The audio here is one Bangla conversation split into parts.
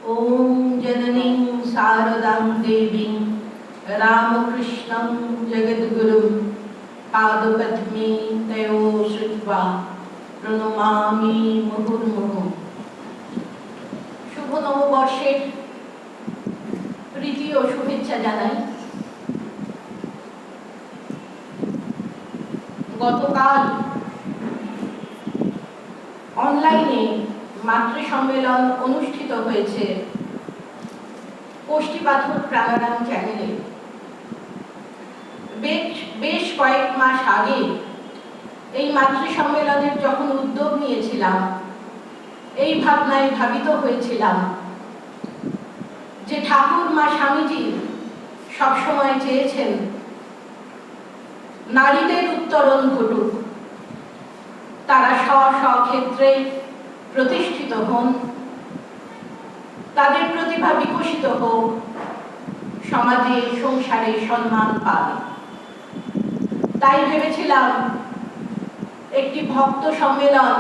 ॐ जननीं शारदां देवीं रामकृष्णं जगद्गुरुं पादपद्मे तयोः श्रुत्वा प्रणमामि मुहुर्मुहुः। शुभ नवबर्षेर প্রীতি ও শুভেচ্ছা জানাই। গতকাল অনলাইনে মাতৃ সম্মেলন অনুষ্ঠিত হয়েছে কোষ্ঠীপাথর প্রাণারাম চ্যানেলে। বেশ কয়েক মাস আগে এই মাতৃ সম্মেলনের যখন উদ্যোগ নিয়েছিলাম, এই ভাবনায় ভাবিত হয়েছিলাম যে ঠাকুর মা স্বামীজি সবসময় চেয়েছেন নারীদের উত্তরণ ঘটুক, তারা স্ব স্ব ক্ষেত্রে প্রতিষ্ঠিত হন, তাদের প্রতিভা বিকশিত হোক, সমাজে সংসারে সম্মান পাবে। তাই ভেবেছিলাম একটি ভক্ত সম্মেলন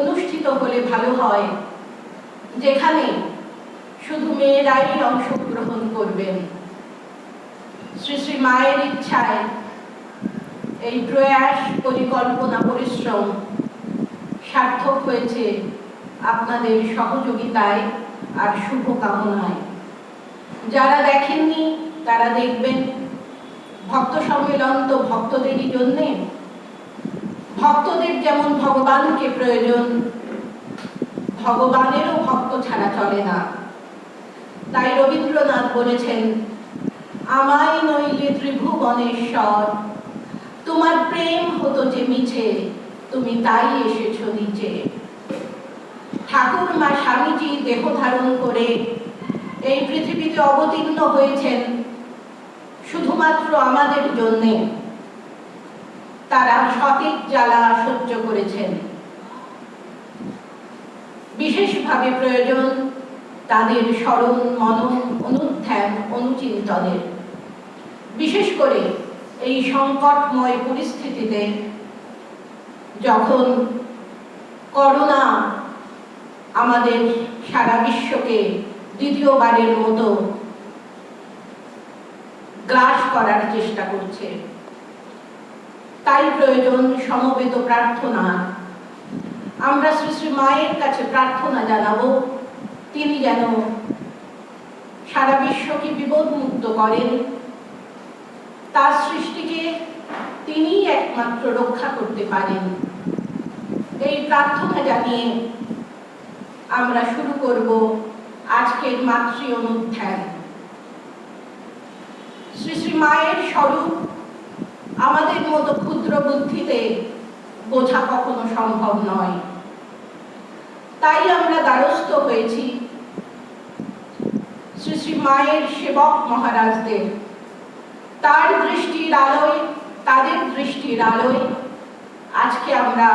অনুষ্ঠিত হলে ভালো হয়, যেখানে শুধু মেয়েরাই অংশগ্রহণ করবেন। শ্রী শ্রী মায়ের ইচ্ছায় এই প্রয়াস, পরিকল্পনা, পরিশ্রম সার্থক হয়েছে আপনাদের সহযোগিতায় আর শুভকামনায়। যারা দেখেননি তারা দেখবেন। ভক্ত সম্মেলন তো ভক্তদেরই জন্যে। ভক্তদের যেমন ভগবানকে প্রয়োজন, ভগবানেরও ভক্ত ছাড়া চলে না। তাই রবীন্দ্রনাথ বলেছেন, আমায় নইলে ত্রিভুবনেশ্বর, তোমার প্রেম হতো যে মিছে, তুমি তাই এসেছো নিচে। ঠাকুর মা স্বামীজি দেহ ধারণ করে এই পৃথিবীতে অবতীর্ণ হয়েছেন শুধুমাত্র আমাদের জন্যে। তারা সতীক জ্বালা সহ্য করেছেন। বিশেষভাবে প্রয়োজন তাদের স্মরণ, মনন, অনুধ্যান, অনুচিন্তনের। বিশেষ করে এই সংকটময় পরিস্থিতিতে, যখন করোনা আমাদের সারা বিশ্বকে দ্বিতীয়বারের মতো গ্রাস করার চেষ্টা করছে, তাই প্রয়োজন সমবেত প্রার্থনা। আমরা শ্রী শ্রী মায়ের কাছে প্রার্থনা জানাবো, তিনি যেন সারা বিশ্বকে বিপদমুক্ত করেন। তার সৃষ্টিকে তিনি একমাত্র রক্ষা করতে পারেন। এই প্রার্থনা জানিয়ে আমরা শুরু করব আজকের মাতৃ অনুধ্যান। শ্রী শ্রী মায়ের স্বরূপ আমাদের মতো ক্ষুদ্র বুদ্ধিতে বোঝা কখনো সম্ভব নয়। তাই আমরা দ্বারস্থ হয়েছি শ্রী শ্রী মায়ের সেবক মহারাজদের। তার দৃষ্টির আলোয়, তাদের দৃষ্টির আলোয় আজকে আমরা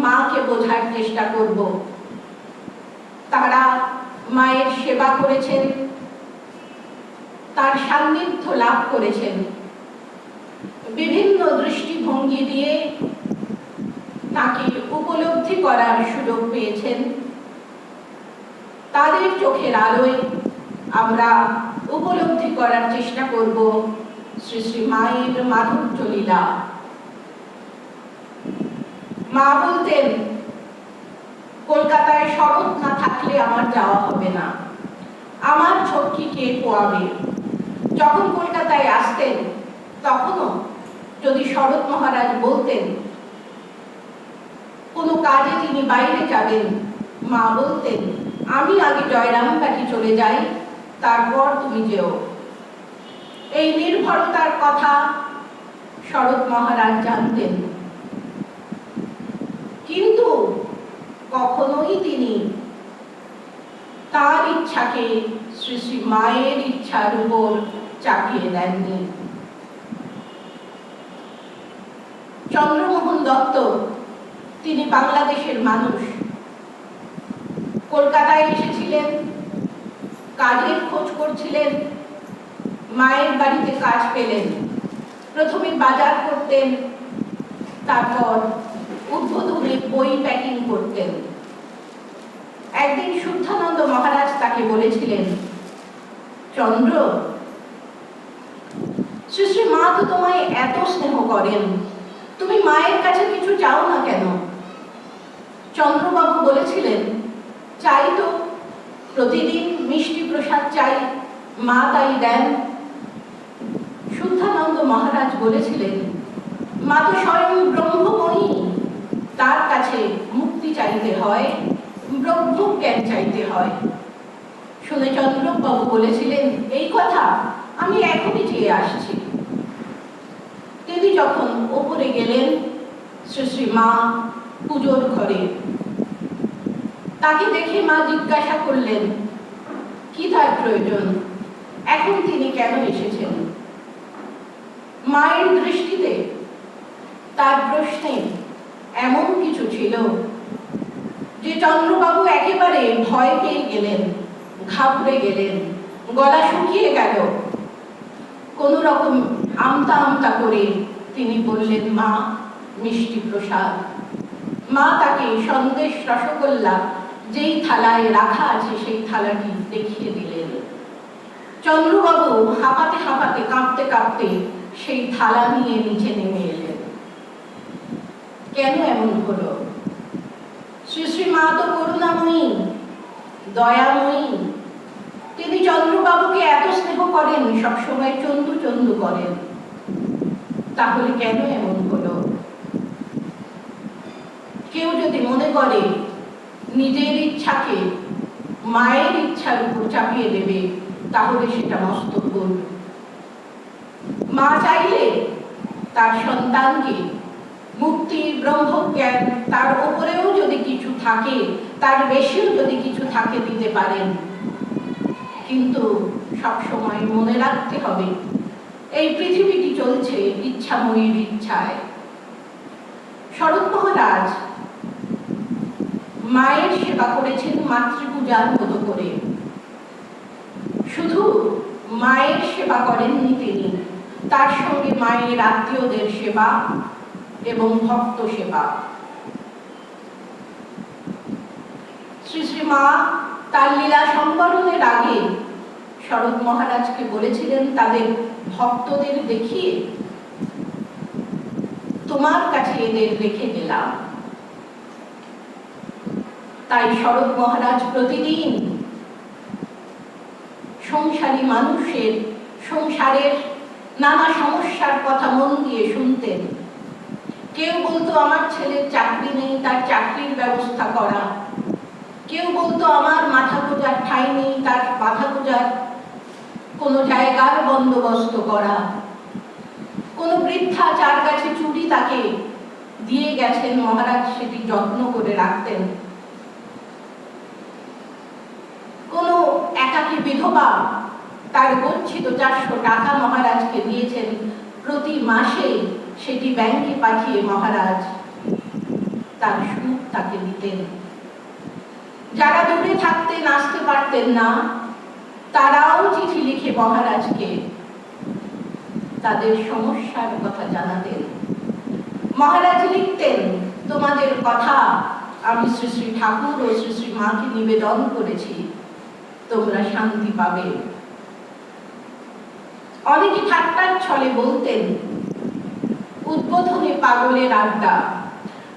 মাকে বোঝার চেষ্টা করব। তারা মায়ের সেবা করেছেন, তার সান্নিধ্য লাভ করেছেন, বিভিন্ন দৃষ্টিভঙ্গি দিয়ে তাকে উপলব্ধি করার সুযোগ পেয়েছেন। তাদের চোখের আলোয় আমরা উপলব্ধি করার চেষ্টা করব শ্রী শ্রী মায়ের মাধুর্য লীলা। মা বলতেন, কলকাতায় শরৎ না থাকলে আমার যাওয়া হবে না, আমার ঝক্কি কে পোয়াবে। যখন কলকাতায় আসতেন তখনও যদি শরৎ মহারাজ বলতেন কোনো কাজে তিনি বাইরে যাবেন, মা বলতেন, আমি আগে জয়রামবাটি চলে যাই, তারপর তুমি যেও। এই নির্ভরতার কথা শরৎ মহারাজ জানতেন, কিন্তু কখনোই তিনি তার ইচ্ছাকে শ্রী শ্রী মায়ের ইচ্ছার উপর চাপিয়ে দেননি। চন্দ্রমোহন দত্ত, তিনি বাংলাদেশের মানুষ, কলকাতায় এসেছিলেন, কাজের খোঁজ করছিলেন, মায়ের বাড়িতে কাজ পেলেন। প্রথমে বাজার করতেন, তারপর উদ্বোধনে বই প্যাকিং করতেন। একদিন শুদ্ধানন্দ সূর্যানন্দ মহারাজ তাকে বলেছিলেন, চন্দ্র, শ্রী শ্রী মা তো তোমায় এত স্নেহ করেন, তুমি মায়ের কাছে কিছু চাও না কেন? চন্দ্রবাবু বলেছিলেন, চাই তো, প্রতিদিন মিষ্টি প্রসাদ চাই, মা তাই দেন। শুদ্ধানন্দ মহারাজ বলেছিলেন, মা তো স্বয়ং ব্রহ্মময়ী, তার কাছে মুক্তি চাইতে হয়, ব্রহ্মজ্ঞান চাইতে হয়। শুনে চন্দ্রবাবু বলেছিলেন, এই কথা আমি এখনই চেয়ে আসছি। তিনি যখন ওপরে গেলেন শ্রী শ্রী মা পুজোর ঘরে, তাকে দেখে মা জিজ্ঞাসা করলেন, কি তার প্রয়োজন, এখন তিনি কেন এসেছেন? মায়ের দৃষ্টিতে তার প্রশ্নে এমন কিছু ছিল যে চন্দ্রবাবু একেবারে ভয় পেয়ে গেলেন, ঘাবড়ে গেলেন, গলা শুকিয়ে গেল। কোন রকম আমতা আমতা করে তিনি বললেন, মা, মিষ্টি প্রসাদ। মা তাকে সন্দেশ রসগোল্লা যেই থালায় রাখা আছে সেই থালাটি দেখিয়ে দিলেন। চন্দ্রবাবু হাঁপাতে হাঁপাতে, কাঁপতে কাঁপতে সেই থালা নিয়ে নিচে নেমে এলেন। কেন এমন হলো? শ্রী শ্রী মা তো করুণাময়ী, দয়াময়ী। তিনি চন্দ্রবাবুকে এত স্নেহ করেন, সবসময় চন্দু চন্দু করেন। তাহলে কেন এমন হলো? কেউ যদি মনে করে নিজের ইচ্ছাকে মায়ের ইচ্ছার উপর চাপিয়ে দেবে, তাহলে সেটা মস্ত ভুল। মা চাইলে তার সন্তানকে মুক্তি, ব্রহ্মজ্ঞান, তার উপরেও যদি কিছু থাকে, তার বেশিও যদি কিছু থাকে, দিতে পারেন। কিন্তু সবসময় মনে রাখতে হবে, এই পৃথিবীটি চলছে ইচ্ছাময়ীর ইচ্ছায়। শরৎ মহারাজ মায়ের সেবা করেছেন মাতৃপূজার মতো করে। শুধু মায়ের সেবা করেননি তিনি, তার সঙ্গে মায়ের আত্মীয়দের সেবা এবং ভক্ত সেবা। শ্রী শ্রী মা তার লীলা সম্বরণের আগে শরৎ মহারাজকে বলেছিলেন, তাদের ভক্তদের দেখিয়ে, তোমার কাছে এদের রেখে গেলাম। তাই শরৎ মহারাজ প্রতিদিন সংসারী মানুষের সংসারের নানা সমস্যার কথা মন দিয়ে শুনতেন। কেউ বলতো, আমার ছেলের চাকরি নেই, তার চাকরির ব্যবস্থা করা। কেউ বলতো, আমার মাথা গোজার ঠাঁই নেই, তার মাথা গোজার কোনো জায়গার বন্দোবস্ত করা। কোনো বৃদ্ধা যার কাছে চুড়ি তাকে দিয়ে গেছেন, মহারাজ সেটি যত্ন করে রাখতেন। কোনো একাকী বিধবা তার গচ্ছিত 400 টাকা মহারাজকে দিয়েছেন, প্রতি মাসে সেটি ব্যাংকে পাঠিয়ে মহারাজ তার সুদ তাকে দিতেন। যারা দূরে থাকতেন, আসতে পারতেন না, তারাও চিঠি লিখে মহারাজকে তাদের সমস্যার কথা জানাতেন। মহারাজ লিখতেন, তোমাদের কথা আমি শ্রী শ্রী ঠাকুর ও শ্রী শ্রী মাকে নিবেদন করেছি, তোমরা শান্তি পাবে। অনেকে ঠাট্টার ছলে বলতেন, উদ্বোধনে পাগলের আড্ডা।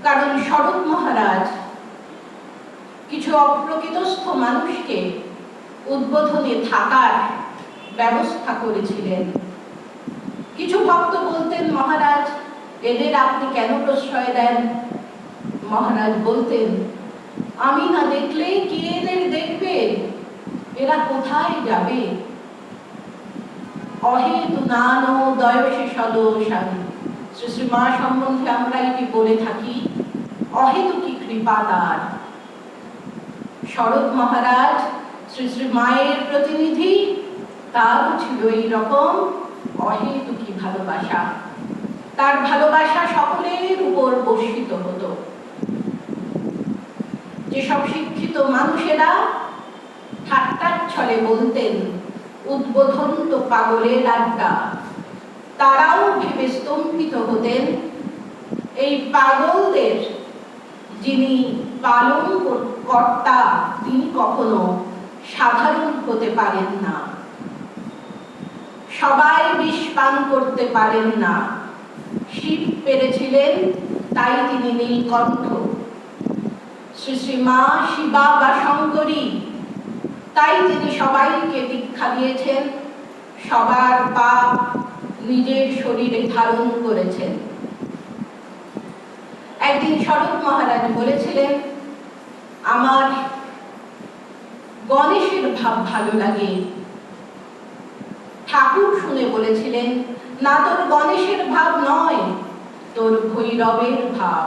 কারণ শরৎ মহারাজ কিছু অপ্রকৃতস্থ মানুষকে উদ্বোধনে থাকার ব্যবস্থা করেছিলেন। কিছু ভক্ত বলতেন, মহারাজ, এদের আপনি কেন প্রশ্রয় দেন? মহারাজ বলতেন, আমি না দেখলে কে এদের দেখবে? এরা কোথায় যাবে? অহেতু নানো দয়সে সদোষান। শ্রী শ্রী মা সম্বন্ধে আমরা এটি বলে থাকি, অহেতুকি কৃপা তার। শরৎ মহারাজ শ্রী শ্রী মায়ের প্রতিনিধি, তারও ছিল এইরকম অহেতুকি ভালোবাসা। তার ভালোবাসা সকলের উপর বর্ষিত হতো। যেসব শিক্ষিত মানুষেরা ঠাট্টার ছলে বলতেন, উদ্বোধন তো পাগলের আড্ডা, তারাও ভেবে স্তম্ভিত হতেন, এই পাগলদের যিনি পালন কর্তা, তিনি কখনো সাধারণ হতে পারেন না, সবাই বিষ পান করতে পারেন না। শিব পেরেছিলেন, তাই তিনি নীলকণ্ঠ। শ্রী শ্রী মা শিবা বা শঙ্করী, তাই তিনি সবাইকে দীক্ষা দিয়েছেন, সবার পাপ নিজের শরীরে ধারণ করেছেন। একদিন শরৎ মহারাজ বলেছিলেন, আমার গণেশের ভাব ভালো লাগে। ঠাকুর শুনে বলেছিলেন, না, তোর গণেশের ভাব নয়, তোর ভৈরবের ভাব,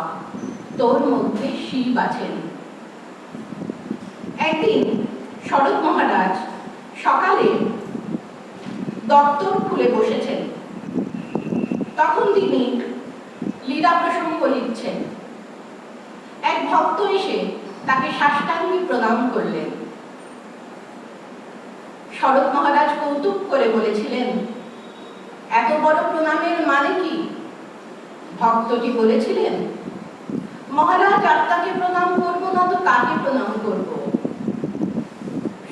তোর মধ্যে শিব আছেন। একদিন শরৎ মহারাজ সকালে দপ্তর খুলে বসেছেন, তখন তিনি লীলা প্রসঙ্গ লিখছেন। এক ভক্ত এসে তাকে সাষ্টাঙ্গী প্রণাম করলেন। শরৎ মহারাজ কৌতুক করে বলেছিলেন, এত বড় প্রণামের মানে কি? ভক্তটি বলেছিলেন, মহারাজ, আপনাকে প্রণাম করব না তো কাকে প্রণাম করব?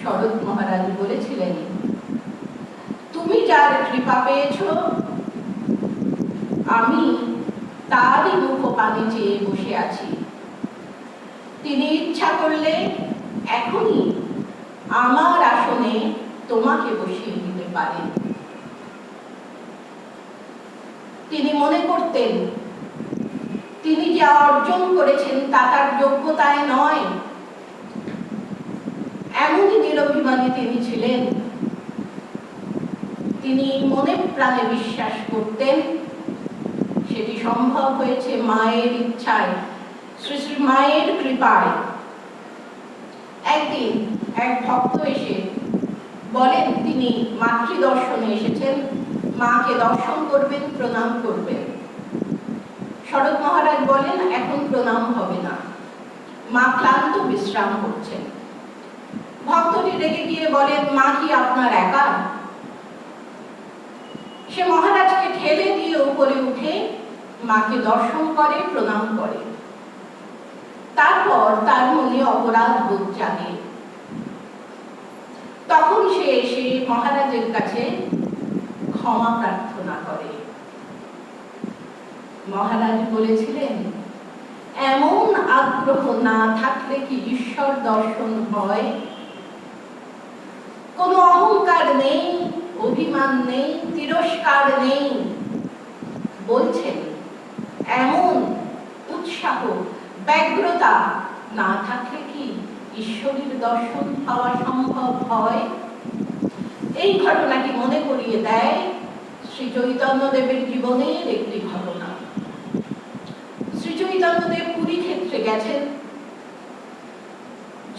শরৎ মহারাজ বলেছিলেন, তুমি যার কৃপা পেয়েছ, আমি তারই মুখ পানে চেয়ে বসে আছি। তিনি ইচ্ছা করলে এখনই আমার আসনে তোমাকে বসিয়ে দিতে পারেন। তিনি মনে করতেন তিনি যা অর্জন করেছেন তা তার যোগ্যতায় নয়। এমনই নিরভিমানী তিনি ছিলেন। তিনি মনে প্রাণে বিশ্বাস করতেন সেটি সম্ভব হয়েছে মায়ের ইচ্ছায়, শ্রী শ্রী মায়ের কৃপায়। একদিন এক ভক্ত এসে বলেন তিনি মাতৃদর্শনে এসেছেন, মাকে দর্শন করবেন, প্রণাম করবেন। শরৎ মহারাজ বলেন, এখন প্রণাম হবে না, মা ক্লান্ত বিশ্রাম করছেন। ভক্তটি রেগে গিয়ে বলেন, মা কি আপনার একা? সে মহারাজকে ঠেলে দিয়ে উপরে উঠে মাকে দর্শন করে, প্রণাম করে। তারপর তার মনে অপরাধ বোধ জাগে। তখন সে এসে মহারাজের কাছে ক্ষমা প্রার্থনা করে। মহারাজ বলেছিলেন, এমন আগ্রহ না থাকলে কি ঈশ্বর দর্শন হয়? কোনো অহংকার নেই, অভিমান নেই, তিরস্কার নেই। বলছেন, এমন উৎসাহ, ব্যগ্রতা না থাকলে কি ঈশ্বরের দর্শন পাওয়া সম্ভব হয়? এই ঘটনাটি মনে করিয়ে দেয় শ্রী চৈতন্যদেবের জীবনের একটি ঘটনা। শ্রী চৈতন্যদেব পুরী ক্ষেত্রে গেছেন।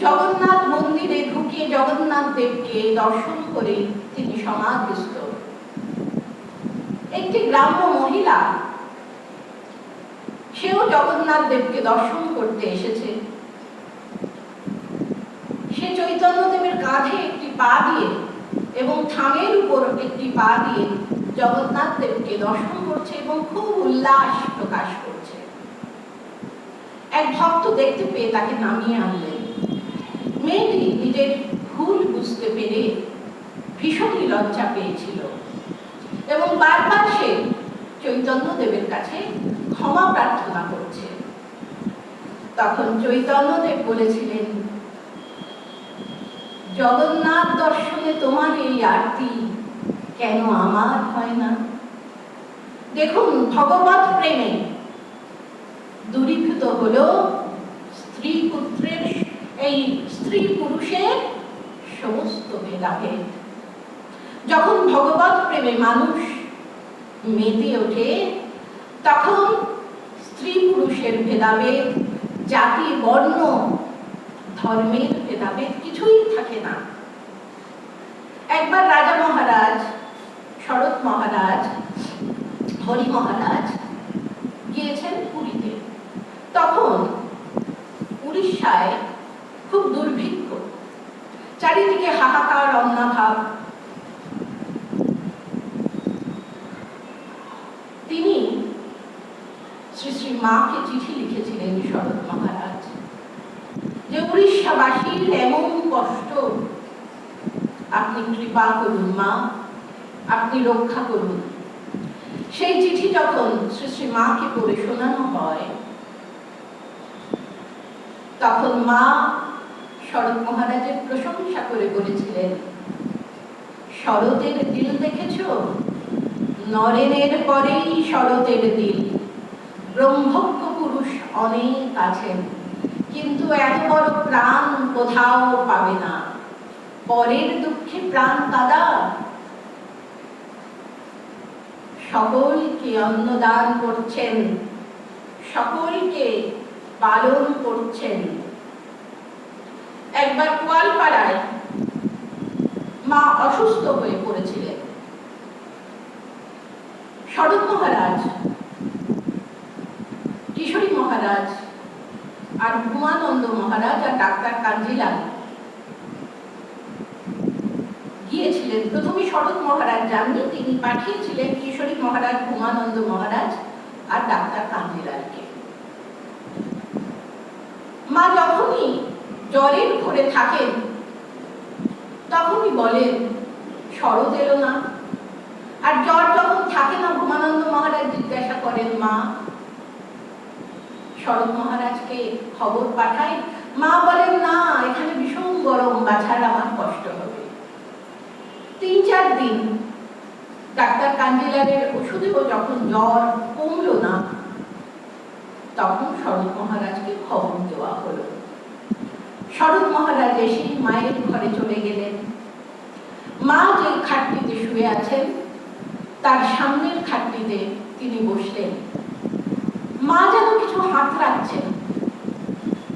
জগন্নাথ মন্দিরে ঢুকে জগন্নাথ দেবকে দর্শন করে তিনি সমাধিস্থ। একটি গ্রাম্য মহিলা, সেও জগন্নাথ দেবকে দর্শন করতে এসেছে। সে চৈতন্যদেবের কাঁধে একটি পা দিয়ে এবং থামের উপর একটি পা দিয়ে জগন্নাথ দেবকে দর্শন করছে এবং খুব উল্লাস প্রকাশ করছে। এক ভক্ত দেখতে পেয়ে তাকে নামিয়ে আনলেন। মেয়েটি নিজের ভুল বুঝতে পেরে ভীষণই লজ্জা পেয়েছিল এবং বারবার সে চৈতন্যদেবের কাছে ক্ষমা প্রার্থনা করছে। তখন চৈতন্যদেব বলেছিলেন, জগন্নাথ দর্শনে তোমার এই আরতি কেন আমার হয় না? দেখুন, ভগবৎ প্রেমে দূরীভূত হলো স্ত্রী পুত্রের, এই স্ত্রী পুরুষের সমস্ত ভেদাভেদ। যখন ভগবৎ প্রেমে মানুষ মেতে ওঠে, তখন স্ত্রী পুরুষের ভেদাভেদ, জাতি বর্ণ ধর্মের ভেদাভেদ কিছুই থাকে না। একবার রাজা মহারাজ, শরৎ মহারাজ, হরি মহারাজ গিয়েছেন পুরীতে। তখন উড়িষ্যায় খুব দুর্ভিক্ষ, চারিদিকে হাহাকার, অন্নাভাব। তিনি শ্রী শ্রী মাকে চিঠি লিখেছিলেন শরৎ মহারাজ যে উড়িষ্যাবাসীর এমন কষ্ট, আপনি কৃপা করুন মা, আপনি রক্ষা করুন। সেই চিঠি যখন শ্রী শ্রী মাকে পড়ে শোনানো হয়, তখন মা শরৎ মহারাজের প্রশংসা করে বলেছিলেন, শরতের দিল দেখেছ? নরেনের পরেই শরতের দিল। ব্রহ্মজ্ঞ পুরুষ অনেক আছেন, কিন্তু এত বড় প্রাণ কোথাও পাবে না। পরের দুঃখে প্রাণ কাদা। সকলকে অন্নদান করছেন, সকলকে পালন করছেন। একবার গোয়ালপাড়ায় মা অসুস্থ হয়ে পড়েছিলেন। শরৎ মহারাজ, কিশোরী মহারাজ আর ভূমানন্দ মহারাজ আর ডাক্তার কাঞ্জিলাল গিয়েছিলেন। প্রথমে শরৎ মহারাজ যাননি, তিনি পাঠিয়েছিলেন কিশোরী মহারাজ, ভূমানন্দ মহারাজ আর ডাক্তার কাঞ্জিলালকে। মা যখনই জ্বরের ঘরে থাকেন তখনই বলেন শরৎ এলো না। আর জ্বর যখন থাকে না, ভূমানন্দ মহারাজ জিজ্ঞাসা করেন মা, শরৎ মহারাজকে খবর পাঠায়। মা বলেন না, এখানে ভীষণ গরম, বাছার আমার কষ্ট হবে। 3-4 দিন ডাক্তার কাঞ্জিলালের ওষুধেও যখন জ্বর কমলো না, তখন শরৎ মহারাজকে খবর দেওয়া হলো। শরৎ মহারাজ এসে মায়ের ঘরে চলে গেলেন। মা যে খাটটিতে শুয়ে আছেন, তার সামনের খাটটিতে তিনি বসলেন। মা যেন কিছু হাত রাখছেন,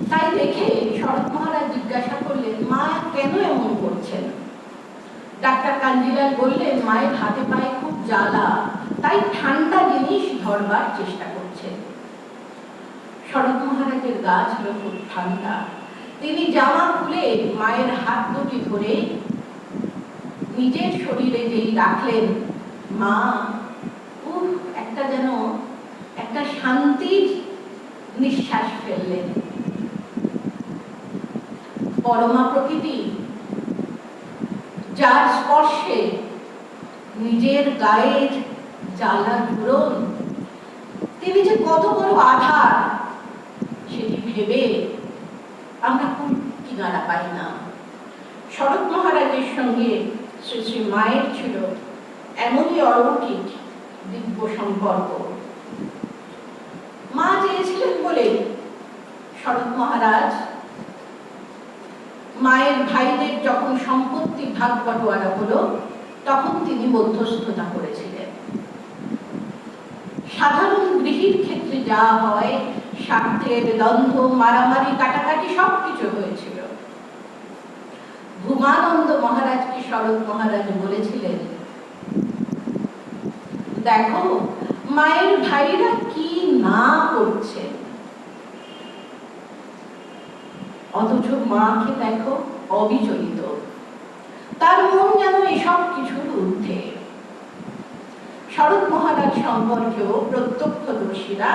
তাই দেখে শরৎ মহারাজ জিজ্ঞাসা করলেন, মা কেন এমন করছেন? ডাক্তার কাঞ্জিলাল বললেন, মায়ের হাতে পায়ে খুব জ্বালা, তাই ঠান্ডা জিনিস ধরবার চেষ্টা করছেন। শরৎ মহারাজের গা ছিল খুব ঠান্ডা। তিনি জামা খুলে মায়ের হাত দুটি ধরে নিজের শরীরে যেই রাখলেন, মা একটা যেন একটা শান্তির নিঃশ্বাস ফেললেন। পরমা প্রকৃতি, যার স্পর্শে নিজের গায়ের জ্বালা জুড়ন, তিনি যে কত বড় আধার, সেটি ভেবে আমরা কোন কিনারা পাই না। শরৎ মহারাজের সঙ্গে শ্রী শ্রী মায়ের ছিল এমনই অলৌকিক দিব্য সম্পর্ক। মা চেয়েছিলেন বলে শরৎ মহারাজ মায়ের ভাইদের যখন সম্পত্তি ভাগ বটোয়ারা হলো, তখন তিনি মধ্যস্থতা করেছিলেন। সাধারণ গৃহীর ক্ষেত্রে যা হয়, স্বার্থের দ্বন্দ্ব, মারামারি, কাটাকাটি সবকিছু হয়েছিল। ভূমানন্দ মহারাজকে শরৎ মহারাজ বলেছিলেন, দেখো মায়ের ভাইরা কি না করছে, অথচ মাকে দেখো অবিচলিত, তার মন যেন এসব কিছুর ঊর্ধ্বে। শরৎ মহারাজ সম্পর্কেও প্রত্যক্ষদর্শীরা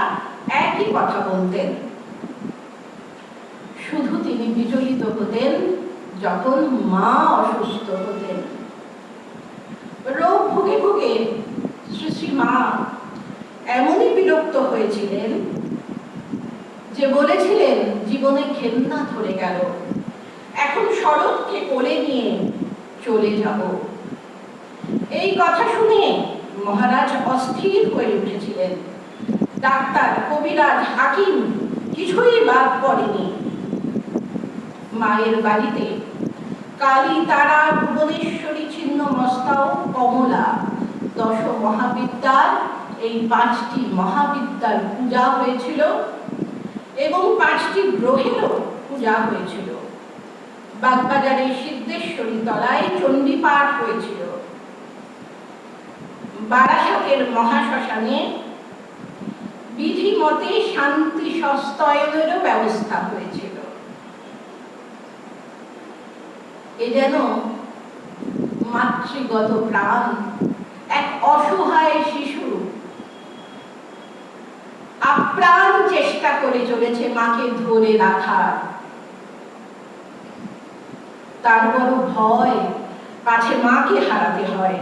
একই কথা বলতেন, শুধু তিনি বিচলিত হতেন যখন মা অসুস্থ হতেন। রোগ ভুগে ভুগে শ্রী শ্রী মা এমনই বিরক্ত হয়েছিলেন যে বলেছিলেন, জীবনে ঘেন্না ধরে গেল, এখন শরৎকে কোলে নিয়ে চলে যাব। এই কথা শুনে মহারাজ অস্থির হয়ে উঠেছিলেন। ডাক্তার, কবিরাজ, হাকিম কিছুই বাদ পড়েনি। মায়ের বাড়িতে কালী, তারা, ভুবনেশ্বরী, ছিন্নমস্তা ও কমলা, 10 মহাবিদ্যার এই 5টি মহাবিদ্যার পূজা হয়েছিল এবং 5টি গ্রহেরও পূজা হয়েছিল। বাগবাজারের সিদ্ধেশ্বরী তলায় চণ্ডী পাঠ হয়েছিল। বারাসাতের মহাশ্মশানে বিধি মতে শান্তি সস্তয়নেরও ব্যবস্থা হয়েছিল। এ যেন মাতৃগত প্রাণ, এক অসহায় শিশু আপ্রাণ চেষ্টা করে চলেছে মাকে ধরে রাখার। তার বড় ভয়, পাছে মাকে হারাতে হয়।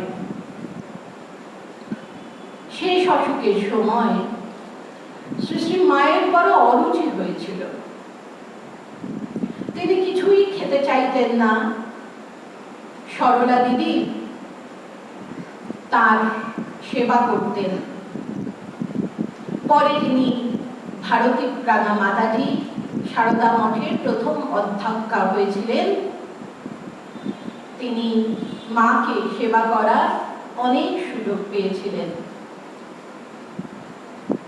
শেষ অসুখের সময় শ্রী শ্রী মায়ের বড় অরুচি হয়েছিল। তিনি কিছুই খেতে চাইতেন না। সরলা দিদি তার সেবা করতেন। পরে তিনি ভারতী প্রাণা মাতাজি সারদা মঠের প্রথম অধ্যক্ষা হয়েছিলেন। তিনি মাকে সেবা করার অনেক সুযোগ পেয়েছিলেন।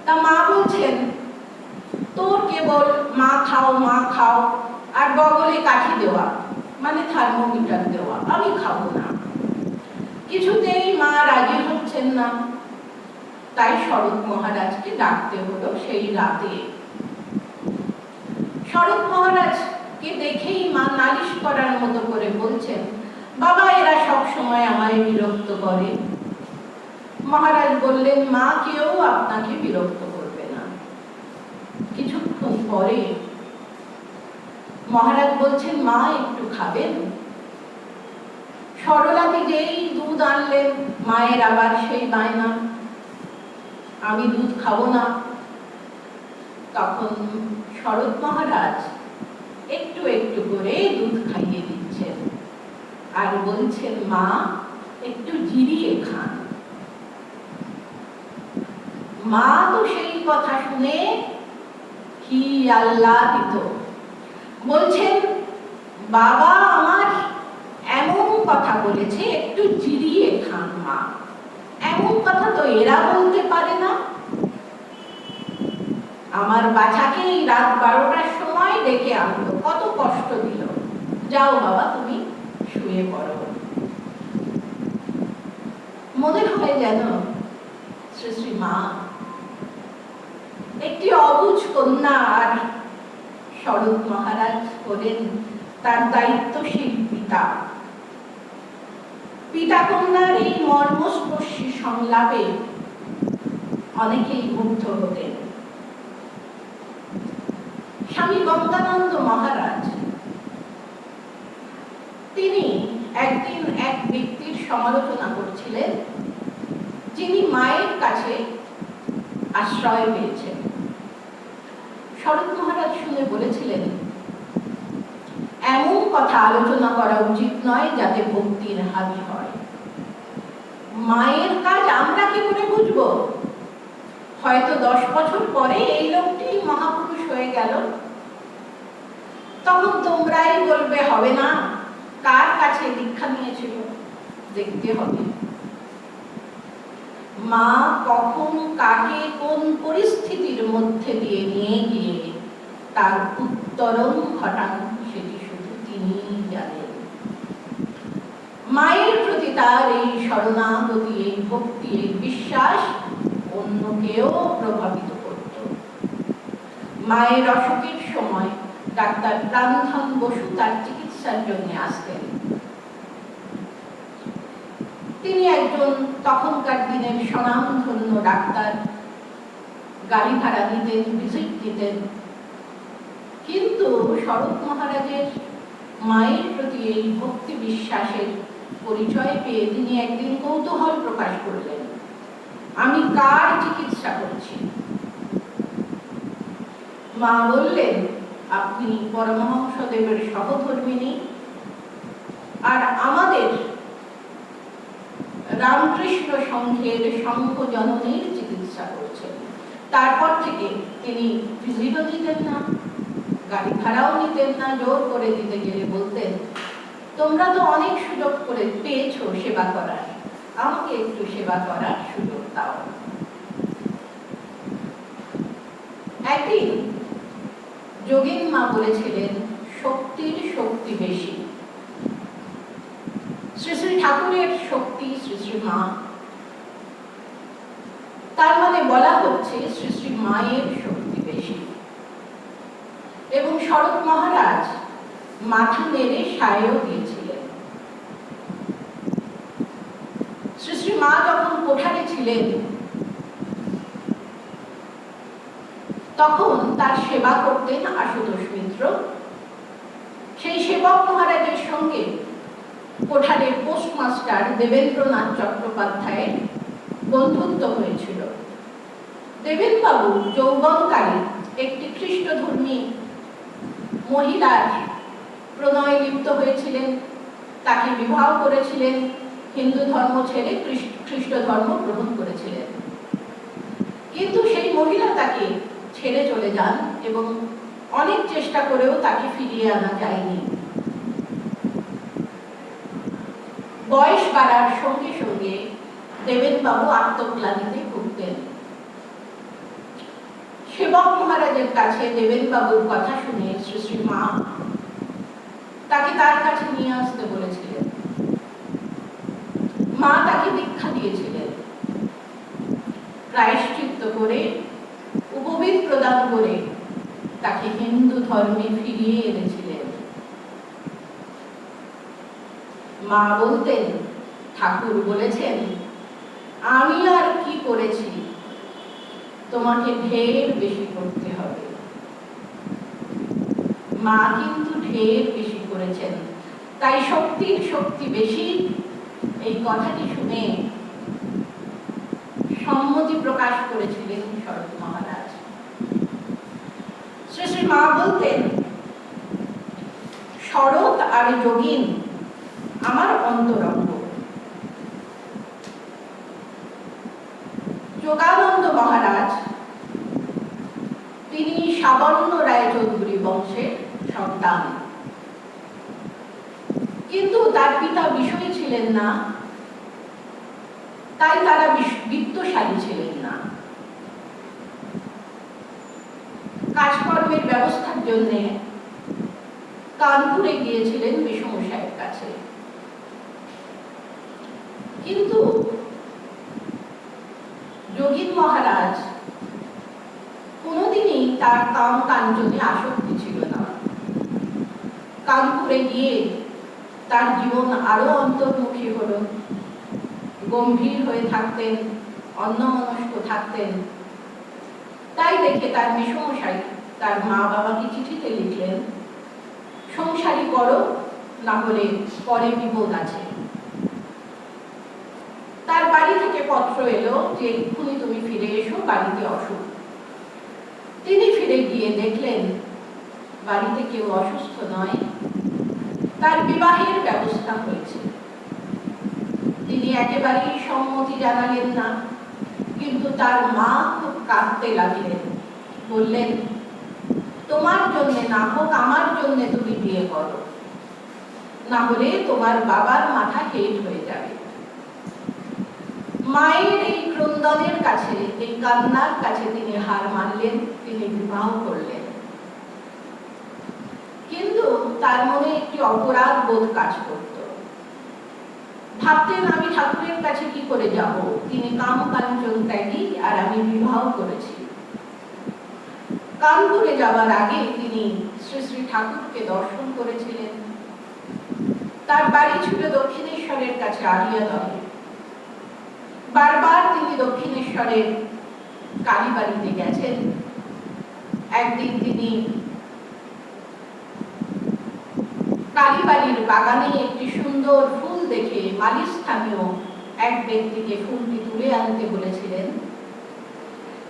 তা মা বলছেন, তোর কেবল মা খাও আর বগলে কাঠি দেওয়া, মানে থার্মোমিটার দেওয়া, আমি খাবো না। কিছুতেই মা রাজি হচ্ছেন না। তাই শরৎ মহারাজকে ডাকতে হলো সেই রাতে। শরৎ মহারাজকে দেখেই মা নালিশ করার মতো করে বলছেন, বাবা এরা সব সময় আমায় বিরক্ত করে। মহারাজ বললেন, মা কেউ আপনাকে বিরক্ত করবে না। কিছুক্ষণ পরে মহারাজ বলছেন, মা একটু খাবেন? সরলাদি যেই দুধ আনলেন, মায়ের আবার সেই বায়না, আমি দুধ খাবো না। তখন শরৎ মহারাজ একটু একটু করে দুধ খাইয়ে দিচ্ছেন আর বলছেন, মা একটু জিরিয়ে খান। মা তো সেই কথা শুনে কি আহ্লাদিত, বলছেন, বাবা আমার এমন কথা বলেছে, একটু জিরিয়ে খান মা। এমন কথা তো এরা বলতে পারে না। আমার বাচ্চাকে এই রাত 12টার সময় ডেকে আনলো, কত কষ্ট দিল। যাও বাবা তুমি শুয়ে পড়ো। মনে হয় যেন শ্রী শ্রী মা একটি অবুঝ কন্যা, আর শরৎ মহারাজ হলেন তার দায়িত্বশীল পিতা। পিতা কন্যার এই মর্মস্পর্শী সংলাপে অনেকেই মুগ্ধ হতেন। স্বামী গঙ্গানন্দ মহারাজ তিনি একদিন এক ব্যক্তির সমালোচনা করছিলেন, যিনি মায়ের কাছে আশ্রয় পেয়েছেন। শরৎ মহারাজ শুনে বলেছিলেন, এমন কথা আলোচনা করা উচিত নয় যাতে ভক্তির হানি হয়। মায়ের কাজ আমরা কি করে বুঝবো? হয়তো 10 বছর পরে এই লোকটি মহাপুরুষ হয়ে গেল, তখন তোমরাই বলবে, হবে না, কার কাছে দীক্ষা নিয়েছিল দেখতে হবে। মা কখন কাকে কোন পরিস্থিতির মধ্যে দিয়ে নিয়ে গিয়ে তার উত্তরণ ঘটান, সেটি শুধু তিনিই জানেন। মায়ের প্রতি তার এই শরণাগতি, এই ভক্তি, এই বিশ্বাস অন্যকেও প্রভাবিত করত। মায়ের অসুখের সময় ডাক্তার প্রাণধন বসু তার চিকিৎসার জন্য আসতেন। তিনি একজন তখনকার দিনের স্বনামধন্য ডাক্তার। গাড়ি ভাড়া দিতেন, ভিজিট দিতেন। কিন্তু শরৎ মহারাজের মায়ের প্রতি এই ভক্তি বিশ্বাসের পরিচয় পেয়ে তিনি একদিন কৌতূহল প্রকাশ করলেন, আমি কার চিকিৎসা করছি? মা বললেন, আপনি পরমহংসদেবের সহধর্মিণী আর আমাদের রামকৃষ্ণ সংঘের সংঘ জননীর চিকিৎসা করছেন। তারপর থেকে তিনি ভিজিটও দিতেন না, গাড়ি ভাড়াও নিতেন না। জোর করে দিতে গেলে বলতেন, তোমরা তো অনেক সুযোগ করে পেয়েছো সেবা করার, আমাকে একটু সেবা করার সুযোগ দাও। একদিন যোগীন মা বলেছিলেন, শক্তির শক্তি বেশি। শ্রী শ্রী ঠাকুরের শক্তি শ্রী শ্রী মা, তার মানে বলা হচ্ছে শ্রী শ্রী মায়ের শক্তি বেশি। এবং শরৎ মহারাজ মাথা নেড়ে সায়ও দিয়েছিলেন। শ্রী শ্রী মা যখন কোঠারে ছিলেন, তখন তার সেবা করতেন আশুতোষ মিত্র। সেই সেবক মহারাজের সঙ্গে কোঠারের পোস্টমাস্টার দেবেন্দ্রনাথ চট্টোপাধ্যায়ের বন্ধুত্ব হয়েছিল। দেবেনবাবু যৌবনকালে একটি খ্রিস্টধর্মী মহিলার প্রণয়ে লিপ্ত হয়েছিলেন, তাকে বিবাহ করেছিলেন, হিন্দু ধর্ম ছেড়ে খ্রিস্ট ধর্ম গ্রহণ করেছিলেন। কিন্তু সেই মহিলা তাকে ছেড়ে চলে যান এবং অনেক চেষ্টা করেও তাকে ফিরিয়ে আনা যায়নি। বয়স বাড়ার সঙ্গে সঙ্গে দেবেনবাবু আত্মগ্লানিতে ভুগতেন। সেবক মহারাজের কাছে দেবেনবাবুর কথা শুনে শ্রী শ্রী মা তাকে তার কাছে নিয়ে আসতে বলেছিলেন। মা তাকে দীক্ষা দিয়েছিলেন, প্রায়শ্চিত্ত করে, উপবীত প্রদান করে তাকে হিন্দু ধর্মে ফিরিয়ে এনেছিলেন। মা বলতেন, ঠাকুর বলেছেন, আমি আর কি করেছি, তোমাকে ঢের বেশি করতে হবে। মা কিন্তু ঢের বেশি করেছেন, তাই শক্তির শক্তি বেশি। এই কথাটি শুনে সম্মতি প্রকাশ করেছিলেন শরৎ মহারাজ। শ্রী শ্রী মা বলতেন, শরৎ আর যোগিন আমার অন্তরঙ্গ। যোগানন্দ মহারাজ, তিনি সাবর্ণ রায়চৌধুরী বংশের সন্তান, কিন্তু তার পিতা বিষয়ী ছিলেন না, তাই তারা বিত্তশালী ছিলেন না। কাজকর্মের ব্যবস্থার জন্য কানপুরে গিয়েছিলেন মেসমশাইয়ের কাছে, কিন্তু যোগীন মহারাজ কোনোদিনই তার কাম কাঞ্চনে আসক্তি ছিল না। কানপুরে গিয়ে তার জীবন আরো অন্তর্মুখী হলো, গম্ভীর হয়ে থাকতেন, অন্যমনস্ক থাকতেন। তাই দেখে তার মেসমশাই তার মা বাবাকে চিঠিতে লিখলেন, সংসারী করো, না হলে পরে বিপদ আছে। তার বাড়ি থেকে পত্র এলো যে এক্ষুনি তুমি ফিরে এসো, বাড়িতে অসুখ। তিনি ফিরে গিয়ে দেখলেন বাড়িতে কেউ অসুস্থ নয়, তার বিবাহের ব্যবস্থা হয়েছে। তিনি একেবারেই সম্মতি জানালেন না, কিন্তু তার মা খুব কাঁদতে লাগলেন, বললেন, তোমার জন্য না হোক, আমার জন্য তুমি বিয়ে করো, না হলে তোমার বাবার মাথা হেট হয়ে যাবে। মায়ের এই ক্রন্দনের কাছে, এই কান্নার কাছে তিনি হার মানলেন, তিনি বিবাহ করলেন। কিন্তু তার মনে একটি অপরাধ বোধ কাজ করত। ভাবতেন, আমি ঠাকুরের কাছে কি করে যাব, তিনি কাম কাঞ্চন ত্যাগী আর আমি বিবাহ করেছি। কানপুরে যাবার আগে তিনি শ্রী শ্রী ঠাকুরকে দর্শন করেছিলেন। তার বাড়ি ছিল দক্ষিণেশ্বরের কাছে আড়িয়াদহে। বারবার তিনি দক্ষিণেশ্বরের কালীবাড়িতে গেছেন। একদিন তিনি কালীবাড়ির বাগানে একটি সুন্দর ফুল দেখে মালি স্থানীয় এক ব্যক্তিকে ফুলটি তুলে আনতে বলেছিলেন।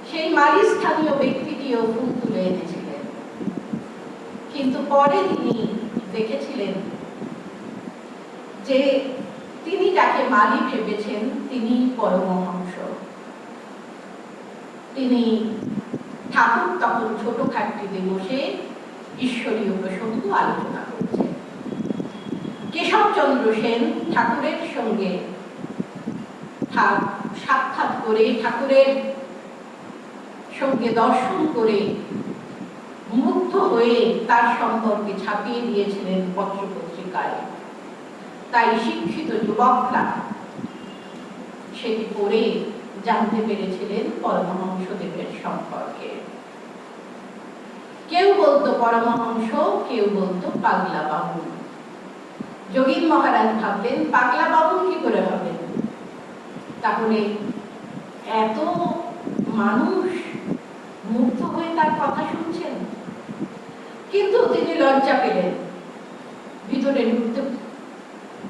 সেই মালি স্থানীয় ব্যক্তিটিও ফুল তুলে এনেছিলেন, কিন্তু পরে তিনি দেখেছিলেন যে তিনি যাকে মালি ভেবেছেন তিনি পরমহংস। তিনি ঠাকুর তখন ছোট খাটটিতে বসে ঈশ্বরীয় প্রসঙ্গ আলোচনা করছেন। কেশবচন্দ্র সেন ঠাকুরের সঙ্গে সাক্ষাৎ করে, ঠাকুরের সঙ্গে দর্শন করে মুগ্ধ হয়ে তার সম্পর্কে ছাপিয়ে দিয়েছিলেন পত্রপত্রিকায়। তাই শিক্ষিত যুবকরা সেটি পড়ে জানতে পেরেছিলেন পরমহংসদেবের সম্পর্কে। কেউ বলতো পরমহংস, কেউ বলতো পাগলা বাবুন। যোগীন মহারাজ ভাবলেন, পাগলা বাবুন কি করে হবেন? তাহলে এত মানুষ মুগ্ধ হয়ে তার কথা শুনছেন। কিন্তু তিনি লজ্জা পেলেন, ভিতরে ঢুকতে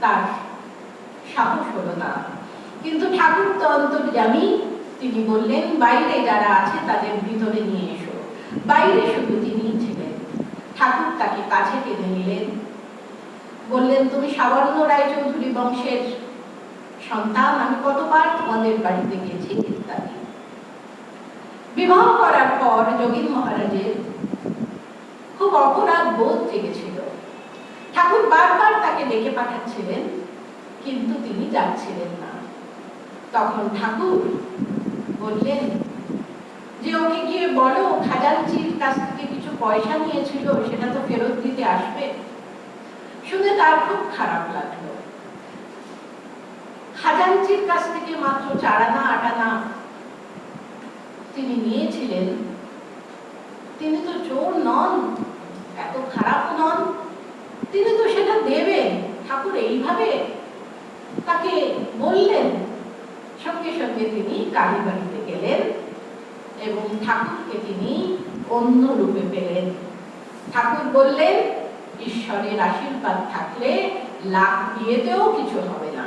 তার সাহস হলো না। কিন্তু ঠাকুর তো অন্তর্যামী, তিনি বললেন বাইরে যারা আছে তাদের ভিতরে নিয়ে এসো। বাইরে শুধু তিনিই ছিলেন। ঠাকুর তাকে কাছে টেনে নিলেন, বললেন তুমি সাবর্ণ রায়চৌধুরী বংশের সন্তান, আমি কতবার তোমাদের বাড়িতে গেছি ইত্যাদি। বিবাহ করার পর যোগীন মহারাজের খুব অপরাধ বোধ জেগেছিল। ঠাকুর বারবার তাকে ডেকে পাঠাচ্ছিলেন, কিন্তু তিনি যাচ্ছিলেন না। তখন ঠাকুর বললেন যে ওকে গিয়ে বলো খাজাঞ্চির কাছ থেকে কিছু পয়সা নিয়েছিল, সেটা তো ফেরত দিতে আসবে। শুনে তার খুব খারাপ লাগলো। খাজাঞ্চির কাছ থেকে মাত্র 4 আনা 8 আনা তিনি নিয়েছিলেন। তিনি তো চোর নন, এত খারাপ নন, তিনি তো সেটা দেবেন। ঠাকুর এইভাবে তাকে বললেন। সঙ্গে সঙ্গে তিনি কালীবাড়িতে গেলেন এবং ঠাকুরকে তিনি অন্য রূপে পেলেন। ঠাকুর বললেন ঈশ্বরের আশীর্বাদ থাকলে লাখ বিয়েতেও কিছু হবে না।